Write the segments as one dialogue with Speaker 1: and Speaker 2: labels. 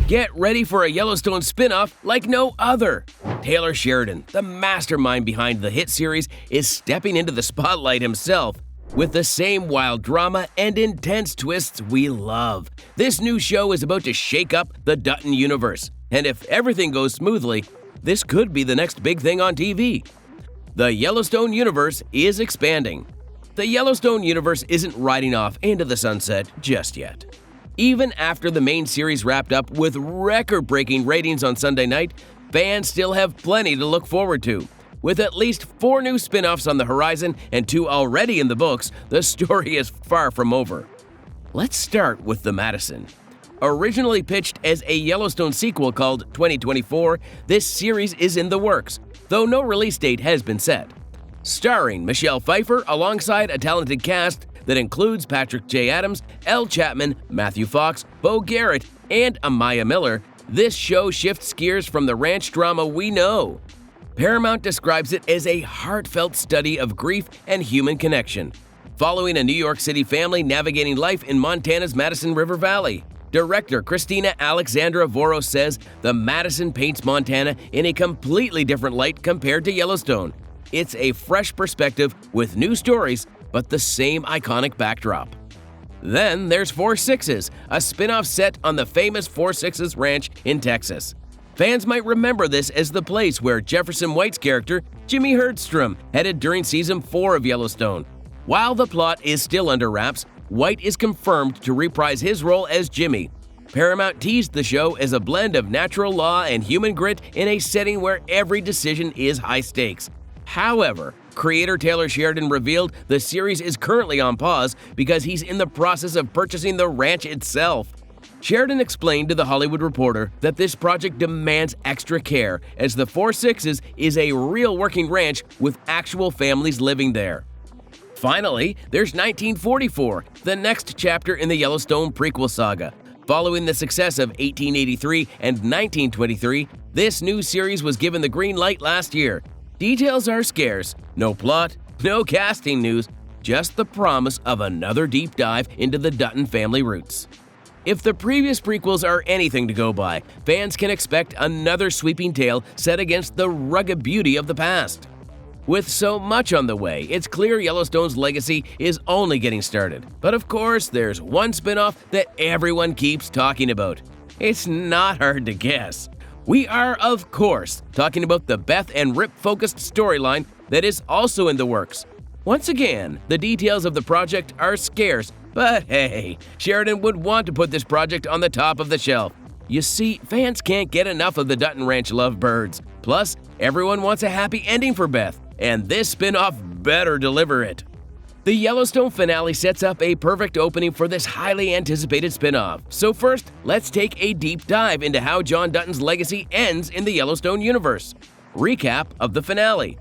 Speaker 1: Get ready for a Yellowstone spinoff like no other. Taylor Sheridan, the mastermind behind the hit series, is stepping into the spotlight himself with the same wild drama and intense twists we love. This new show is about to shake up the Dutton universe, and if everything goes smoothly, this could be the next big thing on TV. The Yellowstone universe is expanding. The Yellowstone universe isn't riding off into the sunset just yet. Even after the main series wrapped up with record-breaking ratings on Sunday night, fans still have plenty to look forward to. With at least 4 new spin-offs on the horizon and 2 already in the books, the story is far from over. Let's start with The Madison. Originally pitched as a Yellowstone sequel called 2024, this series is in the works, though no release date has been set. Starring Michelle Pfeiffer alongside a talented cast that includes Patrick J. Adams, Elle Chapman, Matthew Fox, Beau Garrett, and Amaya Miller, this show shifts gears from the ranch drama we know. Paramount describes it as a heartfelt study of grief and human connection, following a New York City family navigating life in Montana's Madison River Valley. Director Christina Alexandra Voros says The Madison paints Montana in a completely different light compared to Yellowstone. It's a fresh perspective with new stories, but the same iconic backdrop. Then there's Four Sixes, a spin-off set on the famous Four Sixes Ranch in Texas. Fans might remember this as the place where Jefferson White's character, Jimmy Herdstrom, headed during Season 4 of Yellowstone. While the plot is still under wraps, White is confirmed to reprise his role as Jimmy. Paramount teased the show as a blend of natural law and human grit in a setting where every decision is high stakes. However, creator Taylor Sheridan revealed the series is currently on pause because he's in the process of purchasing the ranch itself. Sheridan explained to The Hollywood Reporter that this project demands extra care, as the Four Sixes is a real working ranch with actual families living there. Finally, there's 1944, the next chapter in the Yellowstone prequel saga. Following the success of 1883 and 1923, this new series was given the green light last year. Details are scarce, no plot, no casting news, just the promise of another deep dive into the Dutton family roots. If the previous prequels are anything to go by, fans can expect another sweeping tale set against the rugged beauty of the past. With so much on the way, it's clear Yellowstone's legacy is only getting started. But of course, there's one spinoff that everyone keeps talking about. It's not hard to guess. We are, of course, talking about the Beth and Rip-focused storyline that is also in the works. Once again, the details of the project are scarce, but hey, Sheridan would want to put this project on the top of the shelf. You see, fans can't get enough of the Dutton Ranch lovebirds. Plus, everyone wants a happy ending for Beth, and this spinoff better deliver it. The Yellowstone finale sets up a perfect opening for this highly anticipated spinoff. So first, let's take a deep dive into how John Dutton's legacy ends in the Yellowstone universe. Recap of the finale.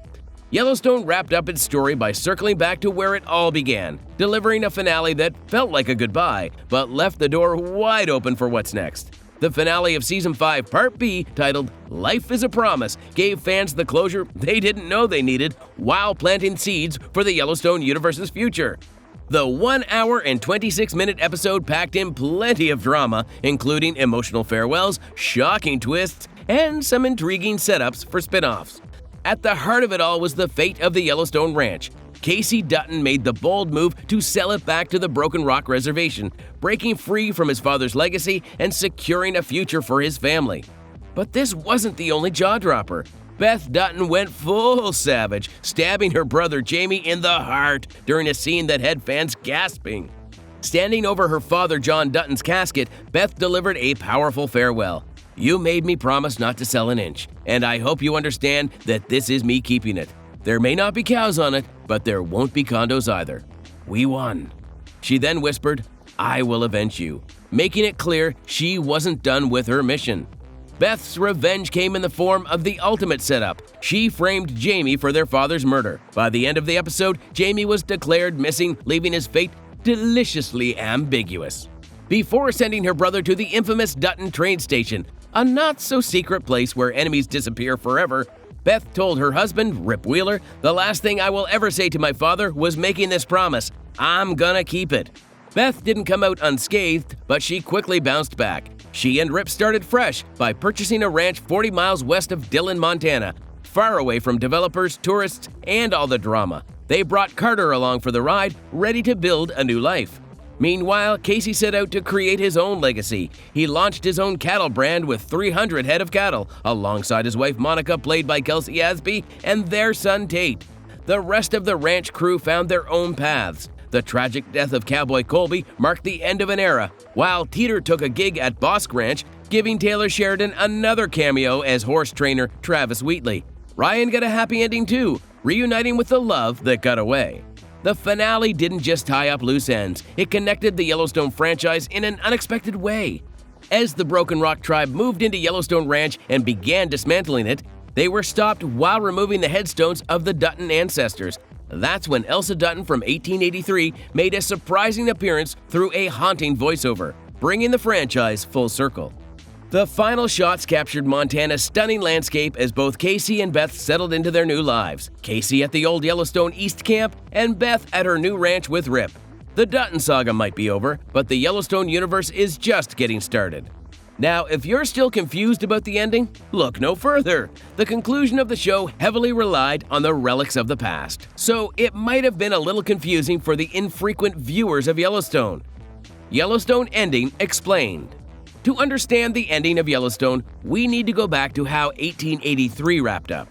Speaker 1: Yellowstone wrapped up its story by circling back to where it all began, delivering a finale that felt like a goodbye, but left the door wide open for what's next. The finale of Season 5, Part B, titled Life is a Promise, gave fans the closure they didn't know they needed while planting seeds for the Yellowstone universe's future. The 1 hour and 26-minute episode packed in plenty of drama, including emotional farewells, shocking twists, and some intriguing setups for spin-offs. At the heart of it all was the fate of the Yellowstone Ranch. Casey Dutton made the bold move to sell it back to the Broken Rock Reservation, breaking free from his father's legacy and securing a future for his family. But this wasn't the only jaw-dropper. Beth Dutton went full savage, stabbing her brother Jamie in the heart during a scene that had fans gasping. Standing over her father John Dutton's casket, Beth delivered a powerful farewell. "You made me promise not to sell an inch, and I hope you understand that this is me keeping it. There may not be cows on it, but there won't be condos either. We won." She then whispered, "I will avenge you," making it clear she wasn't done with her mission. Beth's revenge came in the form of the ultimate setup. She framed Jamie for their father's murder. By the end of the episode, Jamie was declared missing, leaving his fate deliciously ambiguous. Before sending her brother to the infamous Dutton train station, a not-so-secret place where enemies disappear forever, Beth told her husband, Rip Wheeler, "The last thing I will ever say to my father was making this promise. I'm gonna keep it." Beth didn't come out unscathed, but she quickly bounced back. She and Rip started fresh by purchasing a ranch 40 miles west of Dillon, Montana, far away from developers, tourists, and all the drama. They brought Carter along for the ride, ready to build a new life. Meanwhile, Casey set out to create his own legacy. He launched his own cattle brand with 300 head of cattle, alongside his wife Monica, played by Kelsey Asby, and their son Tate. The rest of the ranch crew found their own paths. The tragic death of Cowboy Colby marked the end of an era, while Teeter took a gig at Bosque Ranch, giving Taylor Sheridan another cameo as horse trainer Travis Wheatley. Ryan got a happy ending too, reuniting with the love that got away. The finale didn't just tie up loose ends, it connected the Yellowstone franchise in an unexpected way. As the Broken Rock tribe moved into Yellowstone Ranch and began dismantling it, they were stopped while removing the headstones of the Dutton ancestors. That's when Elsa Dutton from 1883 made a surprising appearance through a haunting voiceover, bringing the franchise full circle. The final shots captured Montana's stunning landscape as both Casey and Beth settled into their new lives. Casey at the old Yellowstone East Camp and Beth at her new ranch with Rip. The Dutton saga might be over, but the Yellowstone universe is just getting started. Now, if you're still confused about the ending, look no further. The conclusion of the show heavily relied on the relics of the past, so it might have been a little confusing for the infrequent viewers of Yellowstone. Yellowstone ending explained. To understand the ending of Yellowstone, we need to go back to how 1883 wrapped up.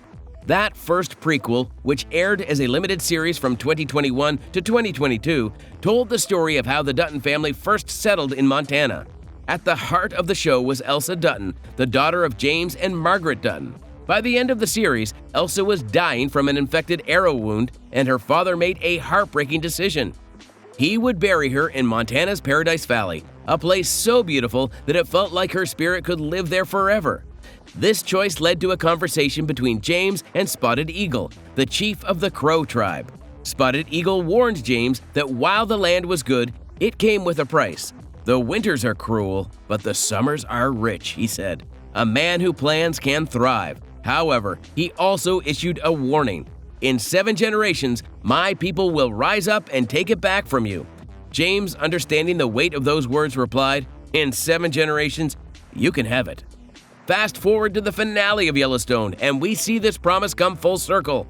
Speaker 1: That first prequel, which aired as a limited series from 2021 to 2022, told the story of how the Dutton family first settled in Montana. At the heart of the show was Elsa Dutton, the daughter of James and Margaret Dutton. By the end of the series, Elsa was dying from an infected arrow wound, and her father made a heartbreaking decision. He would bury her in Montana's Paradise Valley, a place so beautiful that it felt like her spirit could live there forever. This choice led to a conversation between James and Spotted Eagle, the chief of the Crow tribe. Spotted Eagle warned James that while the land was good, it came with a price. "The winters are cruel, but the summers are rich," he said. "A man who plans can thrive." However, he also issued a warning. "In 7 generations, my people will rise up and take it back from you." James, understanding the weight of those words, replied, "In 7 generations, you can have it." Fast forward to the finale of Yellowstone, and we see this promise come full circle.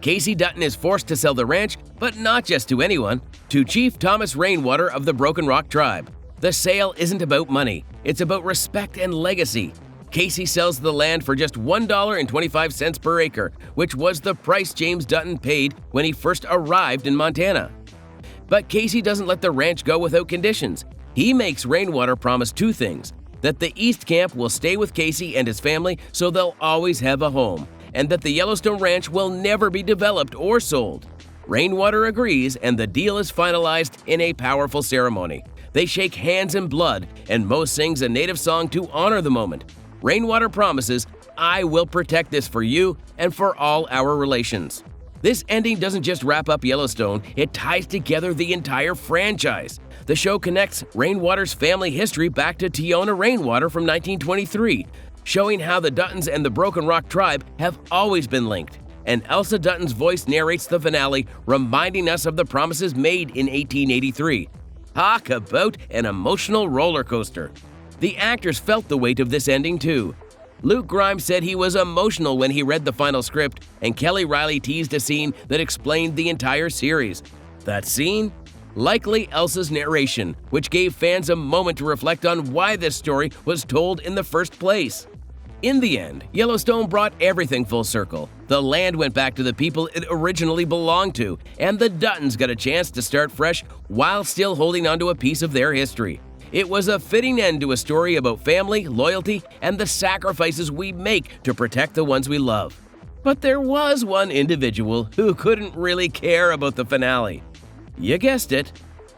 Speaker 1: Casey Dutton is forced to sell the ranch, but not just to anyone, to Chief Thomas Rainwater of the Broken Rock tribe. The sale isn't about money, it's about respect and legacy. Casey sells the land for just $1.25 per acre, which was the price James Dutton paid when he first arrived in Montana. But Casey doesn't let the ranch go without conditions. He makes Rainwater promise 2 things: that the East Camp will stay with Casey and his family so they'll always have a home, and that the Yellowstone Ranch will never be developed or sold. Rainwater agrees, and the deal is finalized in a powerful ceremony. They shake hands in blood, and Mo sings a native song to honor the moment. Rainwater promises, "I will protect this for you and for all our relations." This ending doesn't just wrap up Yellowstone, it ties together the entire franchise. The show connects Rainwater's family history back to Tiona Rainwater from 1923, showing how the Duttons and the Broken Rock tribe have always been linked. And Elsa Dutton's voice narrates the finale, reminding us of the promises made in 1883. Talk about an emotional roller coaster. The actors felt the weight of this ending too. Luke Grimes said he was emotional when he read the final script, and Kelly Riley teased a scene that explained the entire series. That scene? Likely Elsa's narration, which gave fans a moment to reflect on why this story was told in the first place. In the end, Yellowstone brought everything full circle. The land went back to the people it originally belonged to, and the Duttons got a chance to start fresh while still holding onto a piece of their history. It was a fitting end to a story about family, loyalty, and the sacrifices we make to protect the ones we love. But there was one individual who couldn't really care about the finale. You guessed it.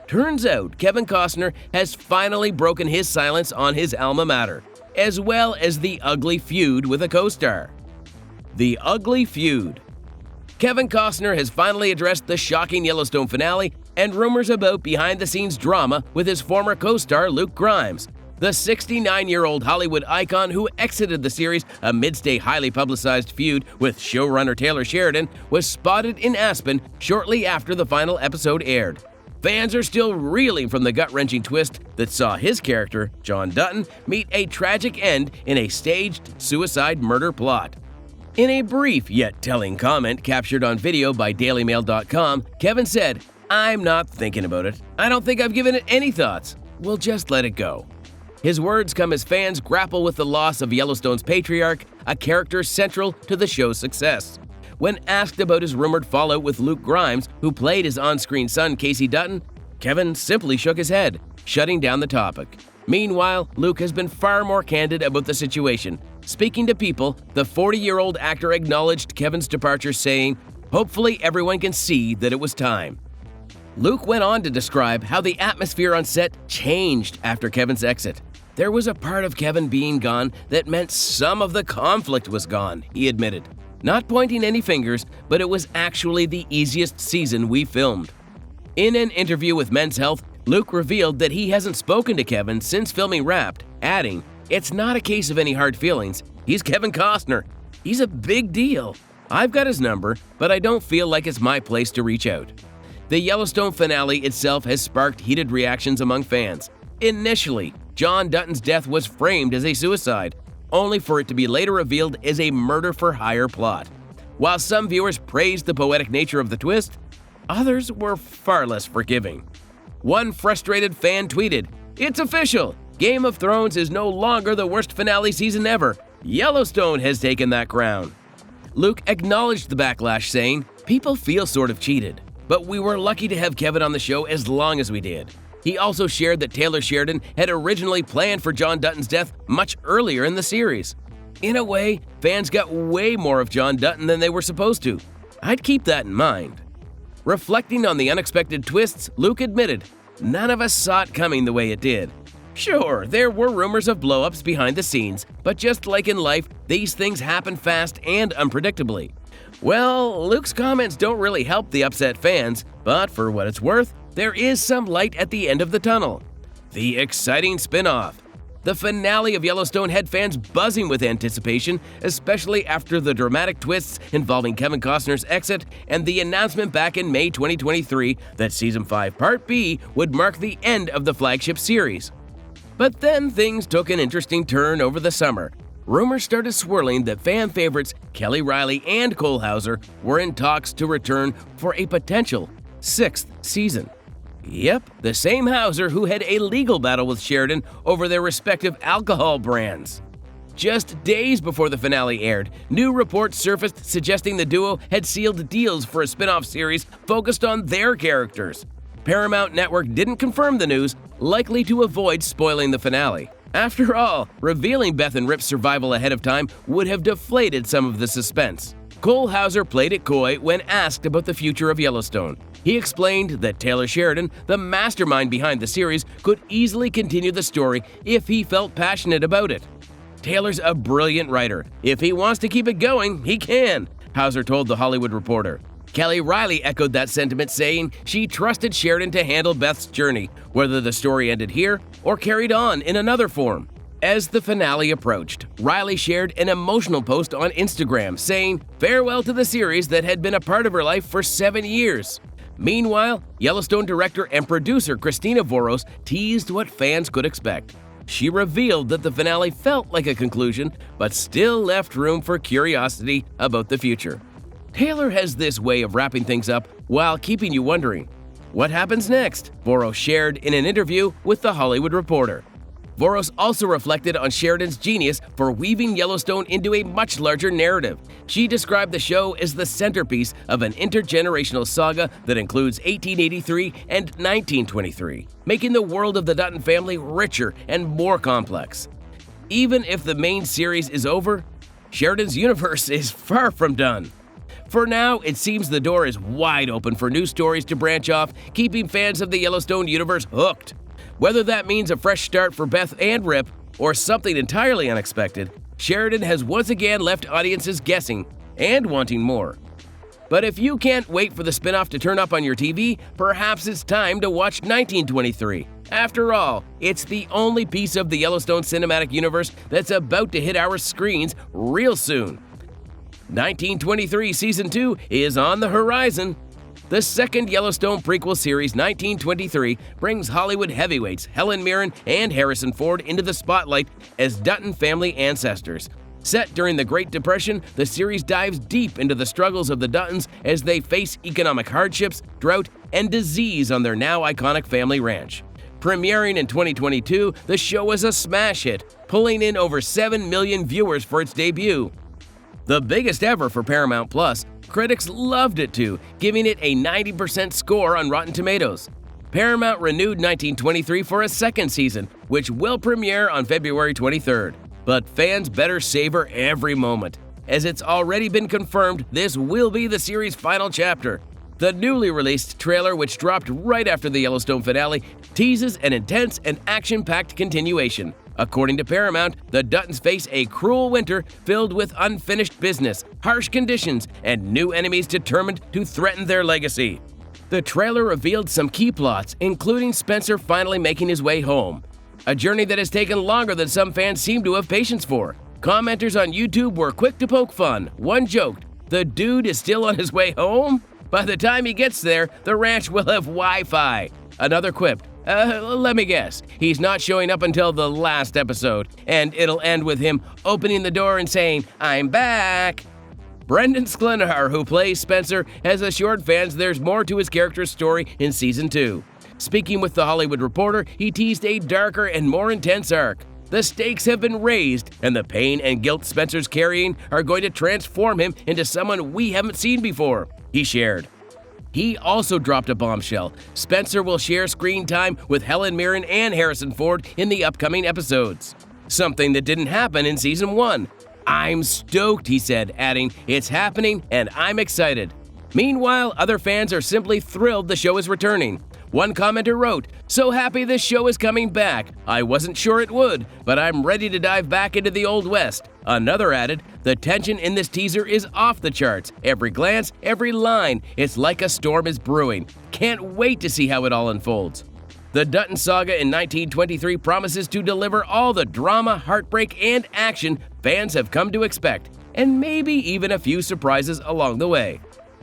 Speaker 1: Turns out Kevin Costner has finally broken his silence on his alma mater, as well as the ugly feud with a co-star. The ugly feud. Kevin Costner has finally addressed the shocking Yellowstone finale and rumors about behind-the-scenes drama with his former co-star Luke Grimes. The 69-year-old Hollywood icon who exited the series amidst a highly publicized feud with showrunner Taylor Sheridan was spotted in Aspen shortly after the final episode aired. Fans are still reeling from the gut-wrenching twist that saw his character, John Dutton, meet a tragic end in a staged suicide murder plot. In a brief yet telling comment captured on video by DailyMail.com, Kevin said, "I'm not thinking about it. I don't think I've given it any thoughts. We'll just let it go." His words come as fans grapple with the loss of Yellowstone's patriarch, a character central to the show's success. When asked about his rumored fallout with Luke Grimes, who played his on-screen son Casey Dutton, Kevin simply shook his head, shutting down the topic. Meanwhile, Luke has been far more candid about the situation. Speaking to People, the 40-year-old actor acknowledged Kevin's departure, saying, "Hopefully everyone can see that it was time." Luke went on to describe how the atmosphere on set changed after Kevin's exit. "There was a part of Kevin being gone that meant some of the conflict was gone," he admitted. Not pointing any fingers, but it was actually the easiest season we filmed. In an interview with Men's Health, Luke revealed that he hasn't spoken to Kevin since filming Wrapped, adding, "It's not a case of any hard feelings. He's Kevin Costner. He's a big deal. I've got his number, but I don't feel like it's my place to reach out." The Yellowstone finale itself has sparked heated reactions among fans. Initially, John Dutton's death was framed as a suicide, only for it to be later revealed as a murder-for-hire plot. While some viewers praised the poetic nature of the twist, others were far less forgiving. One frustrated fan tweeted, "It's official! Game of Thrones is no longer the worst finale season ever. Yellowstone has taken that crown." Luke acknowledged the backlash, saying, "People feel sort of cheated, but we were lucky to have Kevin on the show as long as we did." He also shared that Taylor Sheridan had originally planned for John Dutton's death much earlier in the series. In a way, fans got way more of John Dutton than they were supposed to. I'd keep that in mind. Reflecting on the unexpected twists, Luke admitted, "None of us saw it coming the way it did. Sure, there were rumors of blow-ups behind the scenes, but just like in life, these things happen fast and unpredictably." Well, Luke's comments don't really help the upset fans, but for what it's worth, there is some light at the end of the tunnel. The exciting spinoff. The finale of Yellowstone had fans buzzing with anticipation, especially after the dramatic twists involving Kevin Costner's exit and the announcement back in May 2023 that Season 5 Part B would mark the end of the flagship series. But then things took an interesting turn over the summer. Rumors started swirling that fan favorites Kelly Riley and Cole Hauser were in talks to return for a potential 6th season. Yep, the same Hauser who had a legal battle with Sheridan over their respective alcohol brands. Just days before the finale aired, new reports surfaced suggesting the duo had sealed deals for a spin-off series focused on their characters. Paramount Network didn't confirm the news, likely to avoid spoiling the finale. After all, revealing Beth and Rip's survival ahead of time would have deflated some of the suspense. Cole Hauser played it coy when asked about the future of Yellowstone. He explained that Taylor Sheridan, the mastermind behind the series, could easily continue the story if he felt passionate about it. "Taylor's a brilliant writer. If he wants to keep it going, he can," Hauser told The Hollywood Reporter. Kelly Riley echoed that sentiment, saying she trusted Sheridan to handle Beth's journey, whether the story ended here or carried on in another form. As the finale approached, Riley shared an emotional post on Instagram saying farewell to the series that had been a part of her life for 7 years. Meanwhile, Yellowstone director and producer Christina Voros teased what fans could expect. She revealed that the finale felt like a conclusion, but still left room for curiosity about the future. Taylor has this way of wrapping things up while keeping you wondering. What happens next? Voros shared in an interview with The Hollywood Reporter. Voros also reflected on Sheridan's genius for weaving Yellowstone into a much larger narrative. She described the show as the centerpiece of an intergenerational saga that includes 1883 and 1923, making the world of the Dutton family richer and more complex. Even if the main series is over, Sheridan's universe is far from done. For now, it seems the door is wide open for new stories to branch off, keeping fans of the Yellowstone universe hooked. Whether that means a fresh start for Beth and Rip, or something entirely unexpected, Sheridan has once again left audiences guessing and wanting more. But if you can't wait for the spinoff to turn up on your TV, perhaps it's time to watch 1923. After all, it's the only piece of the Yellowstone cinematic universe that's about to hit our screens real soon. 1923 Season 2 is on the horizon. The second Yellowstone prequel series, 1923, brings Hollywood heavyweights Helen Mirren and Harrison Ford into the spotlight as Dutton family ancestors. Set during the Great Depression, the series dives deep into the struggles of the Duttons as they face economic hardships, drought, and disease on their now iconic family ranch. Premiering in 2022, the show was a smash hit, pulling in over 7 million viewers for its debut. The biggest ever for Paramount Plus, critics loved it too, giving it a 90% score on Rotten Tomatoes. Paramount renewed 1923 for a second season, which will premiere on February 23rd. But fans better savor every moment, as it's already been confirmed this will be the series' final chapter. The newly released trailer, which dropped right after the Yellowstone finale, teases an intense and action-packed continuation. According to Paramount, the Duttons face a cruel winter filled with unfinished business, harsh conditions, and new enemies determined to threaten their legacy. The trailer revealed some key plots, including Spencer finally making his way home, a journey that has taken longer than some fans seem to have patience for. Commenters on YouTube were quick to poke fun. One joked, "The dude is still on his way home? By the time he gets there, the ranch will have Wi-Fi." Another quipped, "Let me guess, he's not showing up until the last episode, and it'll end with him opening the door and saying, 'I'm back.'" Brendan Sklenar, who plays Spencer, has assured fans there's more to his character's story in Season 2. Speaking with The Hollywood Reporter, he teased a darker and more intense arc. The stakes have been raised, and the pain and guilt Spencer's carrying are going to transform him into someone we haven't seen before, he shared. He also dropped a bombshell. Spencer will share screen time with Helen Mirren and Harrison Ford in the upcoming episodes, something that didn't happen in Season 1. "I'm stoked," he said, adding, "It's happening and I'm excited." Meanwhile, other fans are simply thrilled the show is returning. One commenter wrote, "So happy this show is coming back. I wasn't sure it would, but I'm ready to dive back into the Old West." Another added, "The tension in this teaser is off the charts. Every glance, every line, it's like a storm is brewing. Can't wait to see how it all unfolds." The Dutton saga in 1923 promises to deliver all the drama, heartbreak, and action fans have come to expect, and maybe even a few surprises along the way.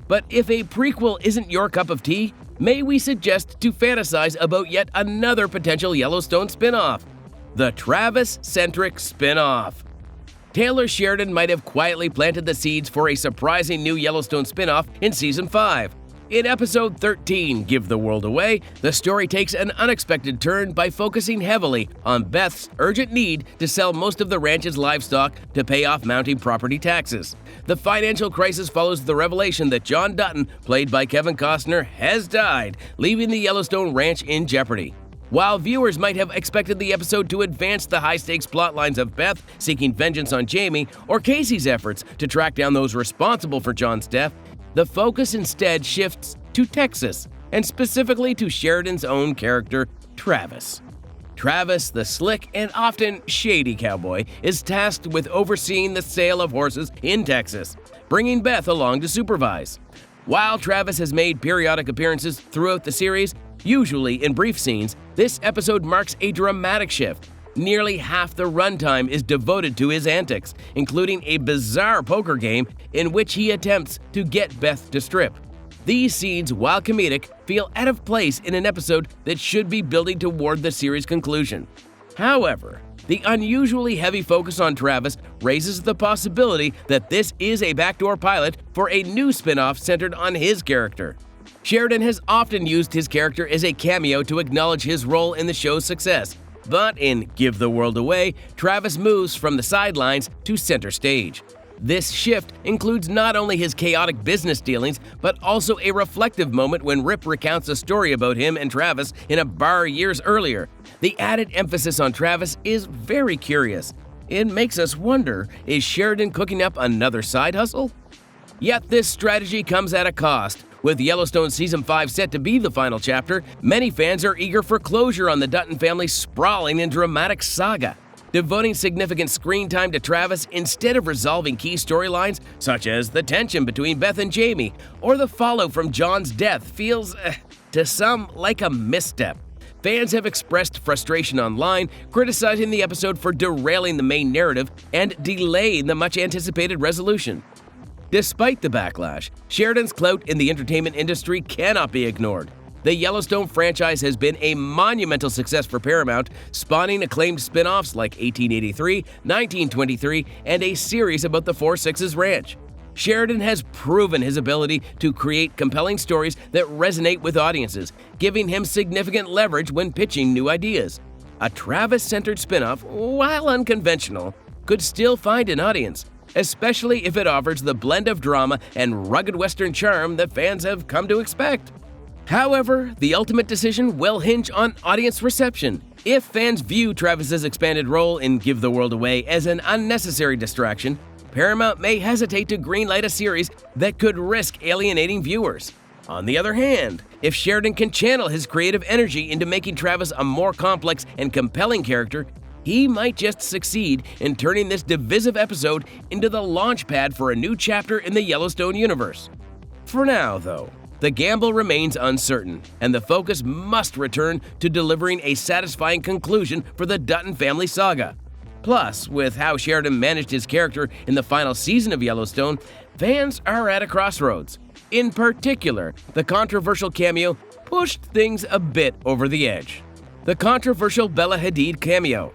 Speaker 1: But if a prequel isn't your cup of tea, may we suggest to fantasize about yet another potential Yellowstone spinoff? The Travis-centric spinoff. Taylor Sheridan might have quietly planted the seeds for a surprising new Yellowstone spinoff in Season 5. In Episode 13, Give the World Away, the story takes an unexpected turn by focusing heavily on Beth's urgent need to sell most of the ranch's livestock to pay off mounting property taxes. The financial crisis follows the revelation that John Dutton, played by Kevin Costner, has died, leaving the Yellowstone ranch in jeopardy. While viewers might have expected the episode to advance the high-stakes plotlines of Beth seeking vengeance on Jamie or Casey's efforts to track down those responsible for John's death, the focus instead shifts to Texas, and specifically to Sheridan's own character, Travis. Travis, the slick and often shady cowboy, is tasked with overseeing the sale of horses in Texas, bringing Beth along to supervise. While Travis has made periodic appearances throughout the series, usually in brief scenes, this episode marks a dramatic shift. Nearly half the runtime is devoted to his antics, including a bizarre poker game in which he attempts to get Beth to strip. These scenes, while comedic, feel out of place in an episode that should be building toward the series' conclusion. However, the unusually heavy focus on Travis raises the possibility that this is a backdoor pilot for a new spin-off centered on his character. Sheridan has often used his character as a cameo to acknowledge his role in the show's success. But in Give the World Away, Travis moves from the sidelines to center stage. This shift includes not only his chaotic business dealings, but also a reflective moment when Rip recounts a story about him and Travis in a bar years earlier. The added emphasis on Travis is very curious. It makes us wonder, is Sheridan cooking up another side hustle? Yet this strategy comes at a cost. With Yellowstone Season 5 set to be the final chapter, many fans are eager for closure on the Dutton family's sprawling and dramatic saga. Devoting significant screen time to Travis instead of resolving key storylines, such as the tension between Beth and Jamie or the fallout from John's death, feels, to some, like a misstep. Fans have expressed frustration online, criticizing the episode for derailing the main narrative and delaying the much-anticipated resolution. Despite the backlash, Sheridan's clout in the entertainment industry cannot be ignored. The Yellowstone franchise has been a monumental success for Paramount, spawning acclaimed spin-offs like 1883, 1923, and a series about the Four Sixes Ranch. Sheridan has proven his ability to create compelling stories that resonate with audiences, giving him significant leverage when pitching new ideas. A Travis-centered spin-off, while unconventional, could still find an audience, especially if it offers the blend of drama and rugged Western charm that fans have come to expect. However, the ultimate decision will hinge on audience reception. If fans view Travis's expanded role in Give the World Away as an unnecessary distraction, Paramount may hesitate to greenlight a series that could risk alienating viewers. On the other hand, if Sheridan can channel his creative energy into making Travis a more complex and compelling character, he might just succeed in turning this divisive episode into the launch pad for a new chapter in the Yellowstone universe. For now, though, the gamble remains uncertain, and the focus must return to delivering a satisfying conclusion for the Dutton family saga. Plus, with how Sheridan managed his character in the final season of Yellowstone, fans are at a crossroads. In particular, the controversial cameo pushed things a bit over the edge. The controversial Bella Hadid cameo.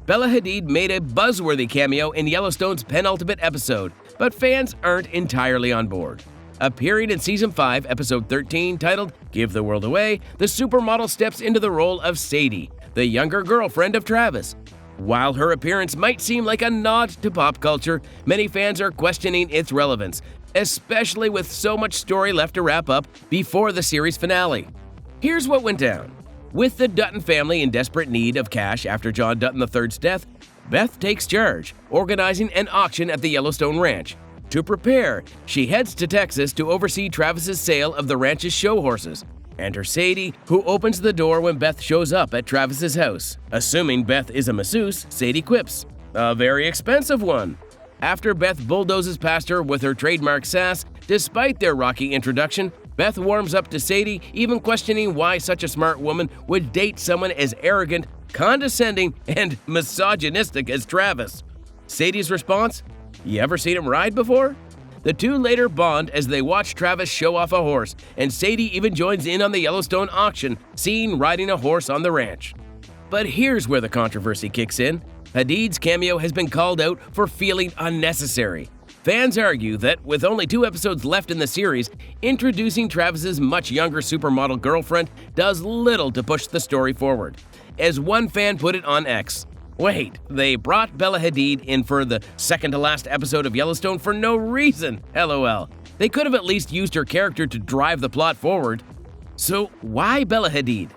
Speaker 1: Bella Hadid made a buzzworthy cameo in Yellowstone's penultimate episode, but fans aren't entirely on board. Appearing in Season 5, Episode 13, titled Give the World Away, the supermodel steps into the role of Sadie, the younger girlfriend of Travis. While her appearance might seem like a nod to pop culture, many fans are questioning its relevance, especially with so much story left to wrap up before the series finale. Here's what went down. With the Dutton family in desperate need of cash after John Dutton III's death, Beth takes charge, organizing an auction at the Yellowstone Ranch. To prepare, she heads to Texas to oversee Travis's sale of the ranch's show horses. Enter Sadie, who opens the door when Beth shows up at Travis's house. Assuming Beth is a masseuse, Sadie quips, "A very expensive one." After Beth bulldozes past her with her trademark sass, despite their rocky introduction, Beth warms up to Sadie, even questioning why such a smart woman would date someone as arrogant, condescending, and misogynistic as Travis. Sadie's response? You ever seen him ride before? The two later bond as they watch Travis show off a horse, and Sadie even joins in on the Yellowstone auction, seen riding a horse on the ranch. But here's where the controversy kicks in. Hadid's cameo has been called out for feeling unnecessary. Fans argue that with only 2 episodes left in the series, introducing Travis's much younger supermodel girlfriend does little to push the story forward. As one fan put it on X, "Wait, they brought Bella Hadid in for the second-to-last episode of Yellowstone for no reason, LOL. They could have at least used her character to drive the plot forward. So why Bella Hadid?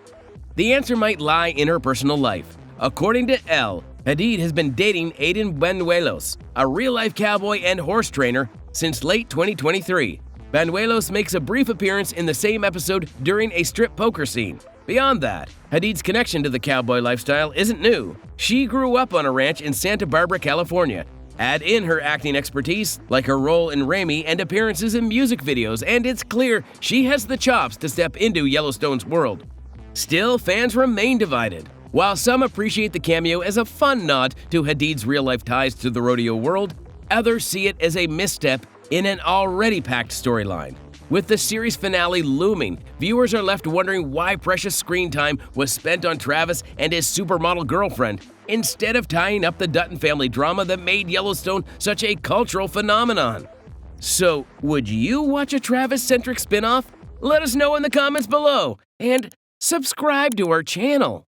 Speaker 1: The answer might lie in her personal life. According to Elle, Hadid has been dating Aiden Banuelos, a real-life cowboy and horse trainer, since late 2023. Banuelos makes a brief appearance in the same episode during a strip poker scene. Beyond that, Hadid's connection to the cowboy lifestyle isn't new. She grew up on a ranch in Santa Barbara, California. Add in her acting expertise, like her role in Raimi and appearances in music videos, and it's clear she has the chops to step into Yellowstone's world. Still, fans remain divided. While some appreciate the cameo as a fun nod to Hadid's real-life ties to the rodeo world, others see it as a misstep in an already packed storyline. With the series finale looming, viewers are left wondering why precious screen time was spent on Travis and his supermodel girlfriend, instead of tying up the Dutton family drama that made Yellowstone such a cultural phenomenon. So, would you watch a Travis-centric spinoff? Let us know in the comments below, and subscribe to our channel.